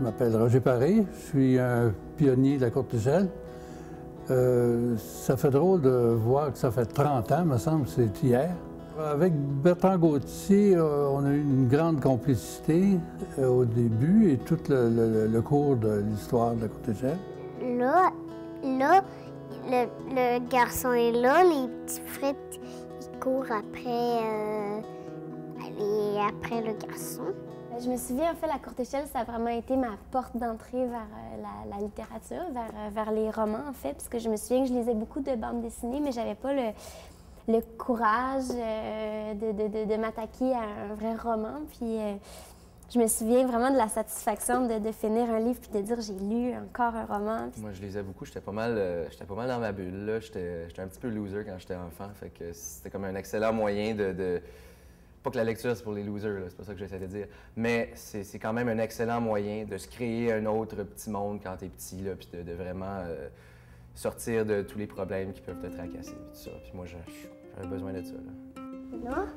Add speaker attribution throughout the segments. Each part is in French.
Speaker 1: m'appelle Roger Paré, je suis un pionnier de la courte échelle. Ça fait drôle de voir que ça fait 30 ans, me semble, c'est hier. Avec Bertrand Gauthier, on a eu une grande complicité au début et tout le cours de l'histoire de la courte échelle.
Speaker 2: Là, le garçon est là, les petits frites, ils courent après le garçon.
Speaker 3: Je me souviens, en fait, la courte échelle, ça a vraiment été ma porte d'entrée vers la littérature, vers les romans, en fait, parce que je me souviens que je lisais beaucoup de bandes dessinées, mais j'avais pas le courage de m'attaquer à un vrai roman. Puis je me souviens vraiment de la satisfaction de finir un livre puis de dire j'ai lu encore un roman.
Speaker 4: Moi, je lisais beaucoup, j'étais pas mal dans ma bulle, là. J'étais un petit peu loser quand j'étais enfant, fait que c'était comme un excellent moyen de... Pas que la lecture, c'est pour les losers, c'est pas ça que j'essaie de dire, mais c'est quand même un excellent moyen de se créer un autre petit monde quand t'es petit, là, puis de vraiment sortir de tous les problèmes qui peuvent te tracasser, puis tout ça. Puis moi, j'avais besoin de ça, là.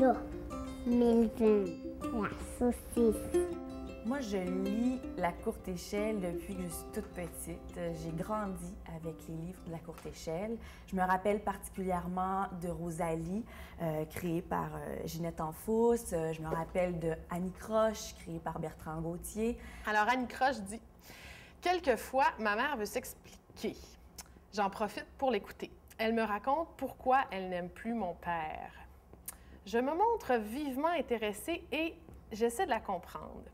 Speaker 2: Là, 1020, la saucisse.
Speaker 5: Moi, je lis La courte échelle depuis que je suis toute petite. J'ai grandi avec les livres de La courte échelle. Je me rappelle particulièrement de Rosalie, créée par Ginette Anfous. Je me rappelle de Annie Croche, créée par Bertrand Gauthier.
Speaker 6: Alors, Annie Croche dit « Quelquefois, ma mère veut s'expliquer. J'en profite pour l'écouter. Elle me raconte pourquoi elle n'aime plus mon père. Je me montre vivement intéressée et j'essaie de la comprendre.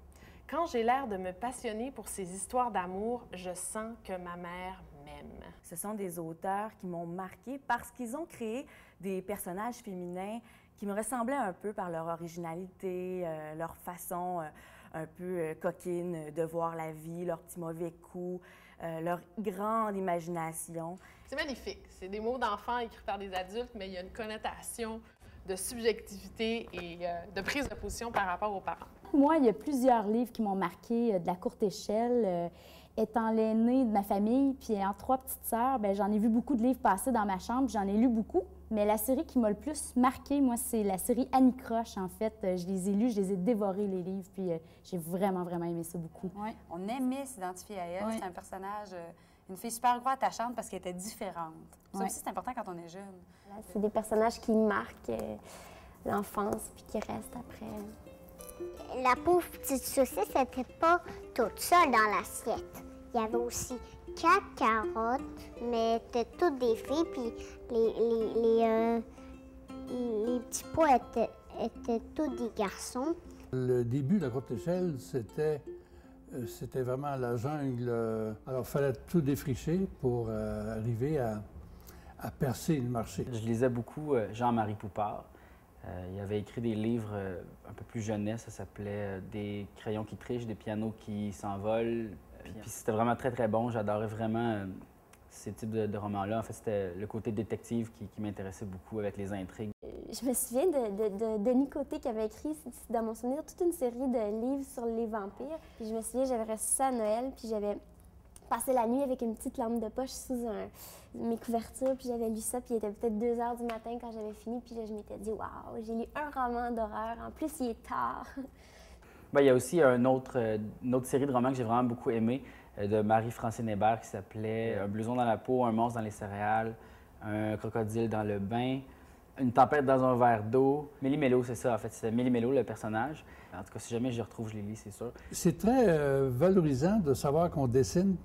Speaker 6: Quand j'ai l'air de me passionner pour ces histoires d'amour, je sens que ma mère m'aime. »
Speaker 5: Ce sont des auteurs qui m'ont marquée parce qu'ils ont créé des personnages féminins qui me ressemblaient un peu par leur originalité, leur façon un peu coquine de voir la vie, leurs petits mauvais coups, leur grande imagination.
Speaker 6: C'est magnifique. C'est des mots d'enfants écrits par des adultes, mais il y a une connotation de subjectivité et de prise de position par rapport aux parents.
Speaker 7: Moi, il y a plusieurs livres qui m'ont marqué de la courte échelle. Étant l'aînée de ma famille, puis ayant 3 petites sœurs, j'en ai vu beaucoup de livres passer dans ma chambre, j'en ai lu beaucoup. Mais la série qui m'a le plus marquée, moi, c'est la série Annie Croche, en fait. Je les ai lus, je les ai dévorés, les livres, puis j'ai vraiment aimé ça beaucoup.
Speaker 8: Oui, on aimait s'identifier à elle. Oui. C'est un personnage, une fille super gros attachante parce qu'elle était différente. Ça aussi, c'est important quand on est jeune.
Speaker 3: C'est des personnages qui marquent l'enfance, puis qui restent après.
Speaker 2: La pauvre petite saucisse n'était pas toute seule dans l'assiette. Il y avait aussi 4 carottes, mais étaient toutes des filles, puis les petits pois étaient tous des garçons.
Speaker 1: Le début de la courte échelle, c'était vraiment la jungle. Alors, il fallait tout défricher pour arriver à percer le marché.
Speaker 9: Je lisais beaucoup Jean-Marie Poupart. Il avait écrit des livres un peu plus jeunesse, ça s'appelait Des crayons qui trichent, des pianos qui s'envolent. Puis c'était vraiment très bon. J'adorais vraiment ces types de romans-là. En fait, c'était le côté détective qui m'intéressait beaucoup avec les intrigues.
Speaker 3: Je me souviens de Denis Côté qui avait écrit, dans mon souvenir, toute une série de livres sur les vampires. Puis je me souviens, j'avais reçu ça à Noël, puis j'avais passé la nuit avec une petite lampe de poche sous mes couvertures, puis j'avais lu ça, puis il était peut-être 2 heures du matin quand j'avais fini, puis là, je m'étais dit « Waouh, j'ai lu un roman d'horreur, en plus, il est tard! »
Speaker 9: Il y a aussi une autre série de romans que j'ai vraiment beaucoup aimé, de Marie-Francine Hébert, qui s'appelait « Un blouson dans la peau, un monstre dans les céréales, un crocodile dans le bain, une tempête dans un verre d'eau ». Méli-Mélo, c'est ça, en fait, c'est Méli-Mélo, le personnage. En tout cas, si jamais je les retrouve, je les lis, c'est sûr.
Speaker 1: C'est très valorisant de savoir qu'on dessine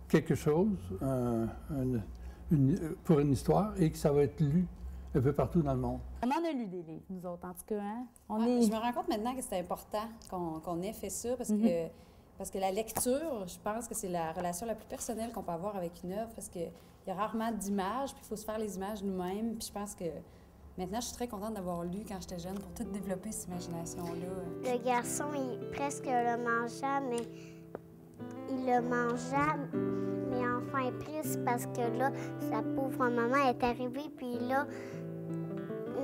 Speaker 1: quelque chose pour une histoire et que ça va être lu un peu partout dans le monde.
Speaker 7: On en a lu des livres, nous autres, en tout cas. Hein?
Speaker 8: Je me rends compte maintenant que c'est important qu'on ait fait ça parce que la lecture, je pense que c'est la relation la plus personnelle qu'on peut avoir avec une œuvre parce qu'il y a rarement d'images, puis il faut se faire les images nous-mêmes. Puis je pense que maintenant, je suis très contente d'avoir lu quand j'étais jeune pour tout développer cette imagination-là.
Speaker 2: Le garçon, il presque le mangea, mais il le mangea, mais enfin est triste parce que là, sa pauvre maman est arrivée, puis là,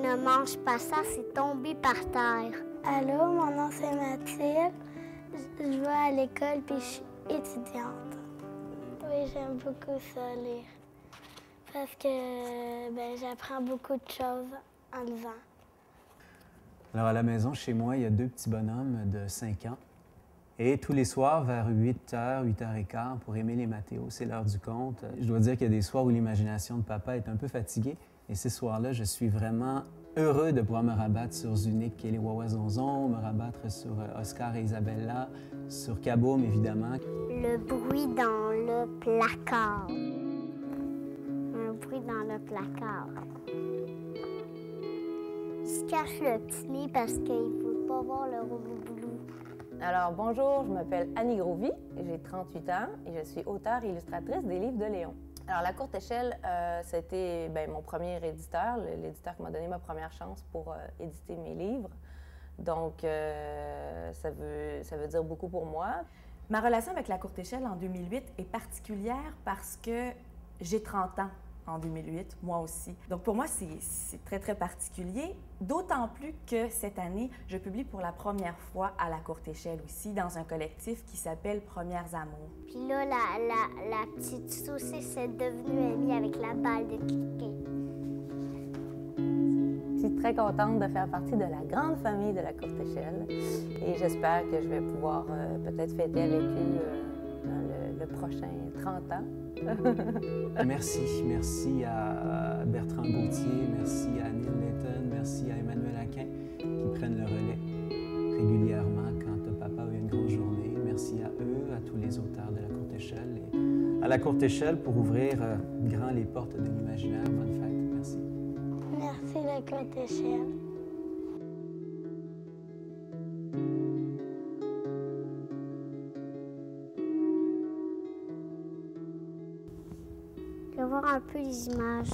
Speaker 2: ne mange pas ça, c'est tombé par terre.
Speaker 10: Allô, mon nom c'est Mathilde. Je vais à l'école puis je suis étudiante. Oui, j'aime beaucoup ça, lire. Parce que j'apprends beaucoup de choses en lisant.
Speaker 11: Alors, à la maison, chez moi, il y a 2 petits bonhommes de 5 ans. Et tous les soirs, vers 8h, 8h15, pour aimer les Mathéos, c'est l'heure du conte. Je dois dire qu'il y a des soirs où l'imagination de papa est un peu fatiguée. Et ces soirs-là, je suis vraiment heureux de pouvoir me rabattre sur Zunique et les Wawazonzons, me rabattre sur Oscar et Isabella, sur Kaboom, évidemment.
Speaker 2: Le bruit dans le placard. Un bruit dans le placard. Il se cache le petit nez parce qu'il ne veut pas voir le roublou-boulou.
Speaker 12: Alors, bonjour, je m'appelle Annie Grovy, j'ai 38 ans et je suis auteure et illustratrice des livres de Léon. Alors, La Courte Échelle, c'était mon premier éditeur, l'éditeur qui m'a donné ma première chance pour éditer mes livres. Donc, ça veut dire beaucoup pour moi.
Speaker 5: Ma relation avec La Courte Échelle en 2008 est particulière parce que j'ai 30 ans en 2008, moi aussi. Donc pour moi, c'est très, très particulier, d'autant plus que cette année, je publie pour la première fois à La Courte Échelle aussi, dans un collectif qui s'appelle Premières Amours.
Speaker 2: Puis là, la petite saucisse est devenue amie avec la balle de cricket.
Speaker 12: Je suis très contente de faire partie de la grande famille de La Courte Échelle et j'espère que je vais pouvoir peut-être fêter avec eux dans le prochain 30 ans.
Speaker 11: Merci à Bertrand Gauthier, merci à Neil Layton, merci à Emmanuel Aquin qui prennent le relais régulièrement quand papa a eu une grosse journée. Merci à eux, à tous les auteurs de La Courte Échelle et à La Courte Échelle pour ouvrir grand les portes de l'imaginaire. Bonne fête. Merci.
Speaker 10: Merci La Courte Échelle.
Speaker 2: Je vais voir un peu les images.